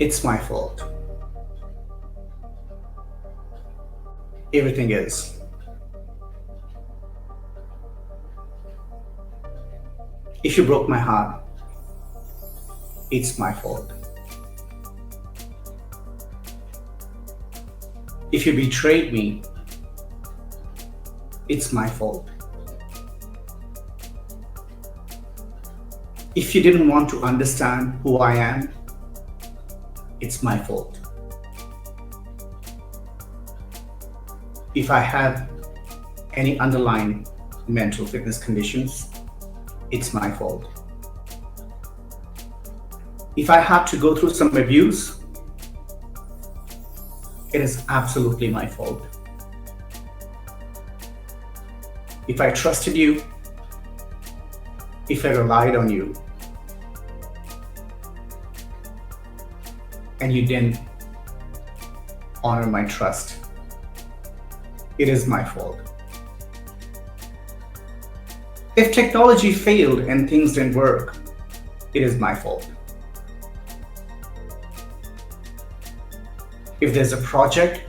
It's my fault. Everything is. If you broke my heart, it's my fault. If you betrayed me, it's my fault. If you didn't want to understand who I am, it's my fault. If I have any underlying mental fitness conditions, it's my fault. If I had to go through some abuse, it is absolutely my fault. If I trusted you, if I relied on you, and you didn't honor my trust, it is my fault. If technology failed and things didn't work, it is my fault. If there's a project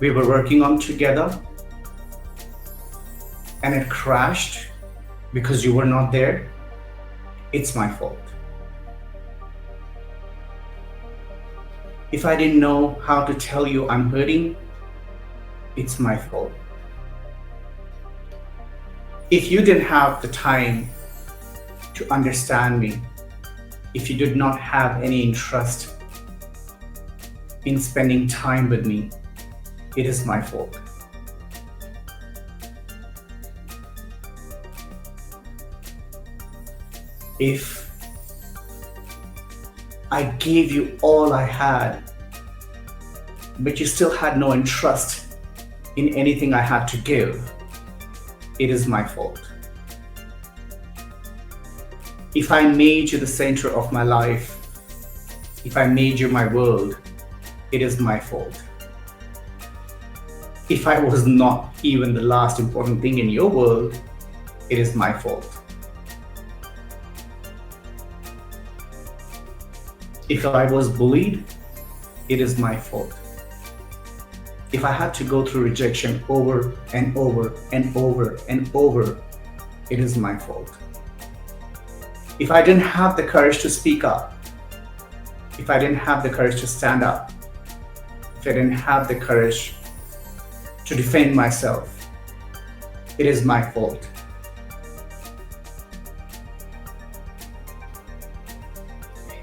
we were working on together and it crashed because you were not there, it's my fault. If I didn't know how to tell you I'm hurting, it's my fault. If you didn't have the time to understand me, if you did not have any interest in spending time with me, it is my fault. If I gave you all I had, but you still had no interest in anything I had to give, it is my fault. If I made you the center of my life, if I made you my world, it is my fault. If I was not even the last important thing in your world, it is my fault. If I was bullied, it is my fault. If I had to go through rejection over and over and over and over, it is my fault. If I didn't have the courage to speak up, if I didn't have the courage to stand up, if I didn't have the courage to defend myself, it is my fault.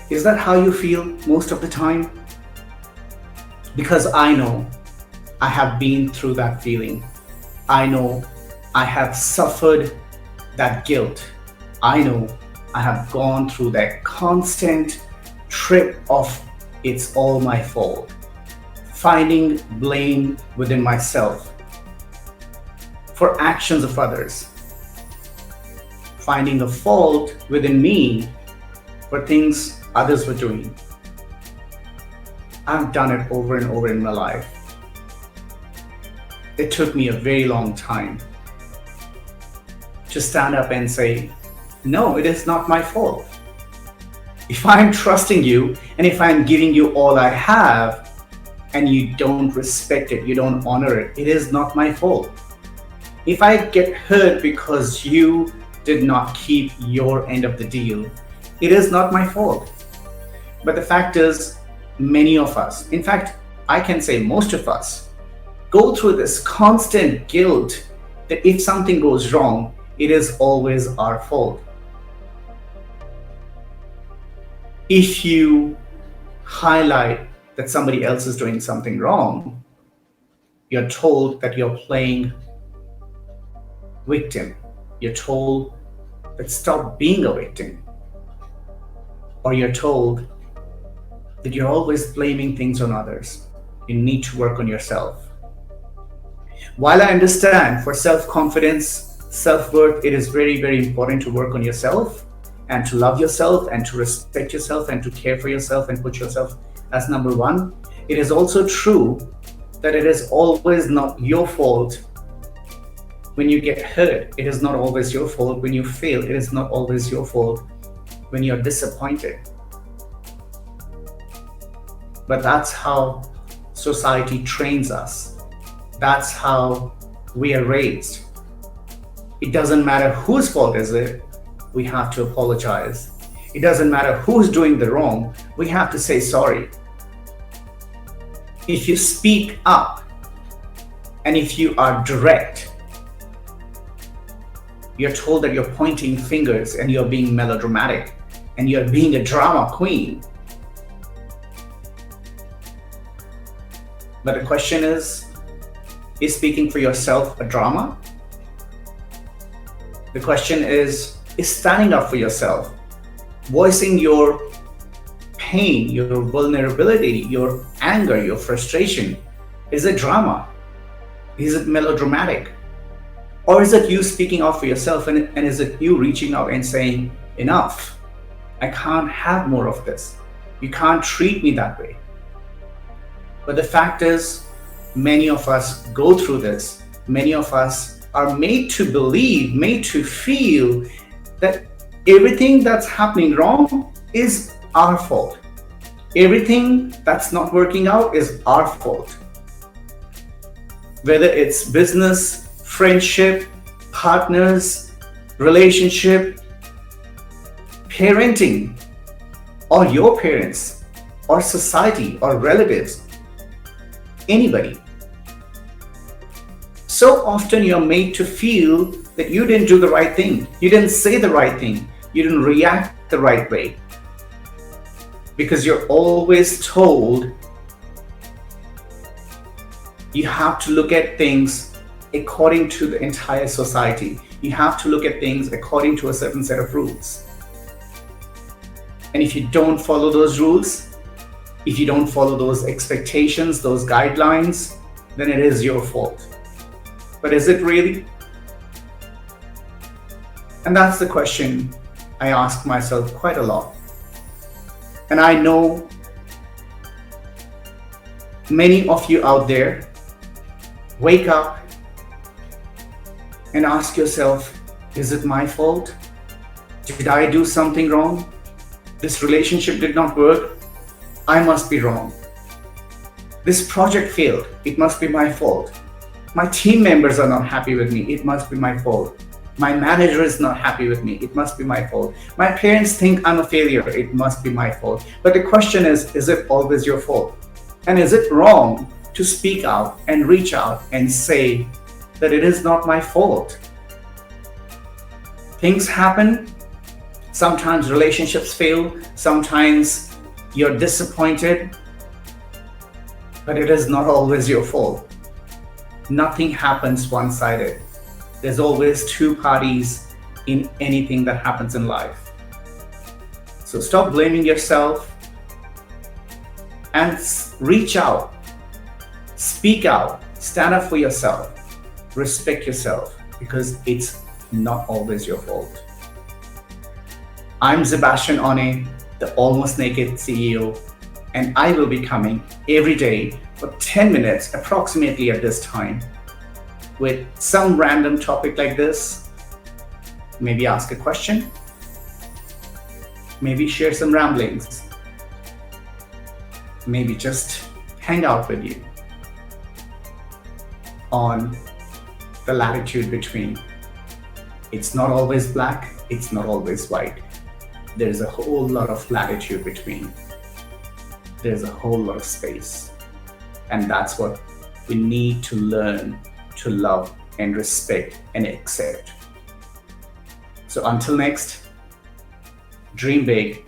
Is that how you feel most of the time? Because I know I have been through that feeling. I know I have suffered that guilt. I know I have gone through that constant trip of it's all my fault. Finding blame within myself for actions of others. Finding a fault within me for things others were doing. I've done it over and over in my life. It took me a very long time to stand up and say, no, it is not my fault. If I'm trusting you and if I'm giving you all I have and you don't respect it, you don't honor it, it is not my fault. If I get hurt because you did not keep your end of the deal, it is not my fault. But the fact is, many of us, in fact, I can say most of us, go through this constant guilt that if something goes wrong, it is always our fault. If you highlight that somebody else is doing something wrong, you're told that you're playing victim. You're told that stop being a victim. Or you're told that you're always blaming things on others. You need to work on yourself. While I understand for self-confidence, self-worth, it is very, very important to work on yourself and to love yourself and to respect yourself and to care for yourself and put yourself as number one. It is also true that it is always not your fault when you get hurt. It is not always your fault when you fail. It is not always your fault when you're disappointed. But that's how society trains us. That's how we are raised. It doesn't matter whose fault is it, we have to apologize. It doesn't matter who's doing the wrong, we have to say sorry. If you speak up and if you are direct, you're told that you're pointing fingers and you're being melodramatic and you're being a drama queen. But the question is speaking for yourself a drama? The question is standing up for yourself, voicing your pain, your vulnerability, your anger, your frustration, is it drama? Is it melodramatic? Or is it you speaking out for yourself and is it you reaching out and saying, enough, I can't have more of this. You can't treat me that way. But the fact is, many of us go through this. Many of us are made to believe, made to feel that everything that's happening wrong is our fault. Everything that's not working out is our fault. Whether it's business, friendship, partners, relationship, parenting, or your parents, or society, or relatives, anybody. So often you're made to feel that you didn't do the right thing, you didn't say the right thing, you didn't react the right way. Because you're always told you have to look at things according to the entire society. You have to look at things according to a certain set of rules. And if you don't follow those rules, if you don't follow those expectations, those guidelines, then it is your fault. But is it really? And that's the question I ask myself quite a lot. And I know many of you out there wake up and ask yourself, is it my fault? Did I do something wrong? This relationship did not work. I must be wrong. This project failed. It must be my fault. My team members are not happy with me. It must be my fault. My manager is not happy with me. It must be my fault. My parents think I'm a failure. It must be my fault. But the question is it always your fault? And is it wrong to speak out and reach out and say that it is not my fault? Things happen. Sometimes relationships fail. Sometimes you're disappointed. But it is not always your fault. Nothing happens one-sided. There's always two parties in anything that happens in life. So stop blaming yourself and reach out, speak out, stand up for yourself, respect yourself, because it's not always your fault. I'm Sebastian One, the Almost Naked CEO, and I will be coming every day for 10 minutes approximately at this time with some random topic like this. Maybe ask a question, maybe share some ramblings, maybe just hang out with you on the latitude between. It's not always black, it's not always white. There's a whole lot of latitude between. There's a whole lot of space. And that's what we need to learn to love and respect and accept. So until next, dream big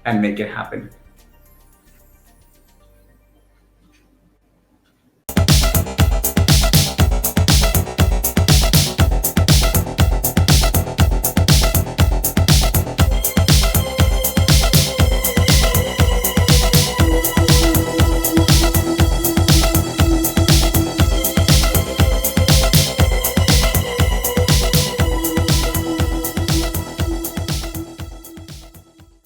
and make it happen.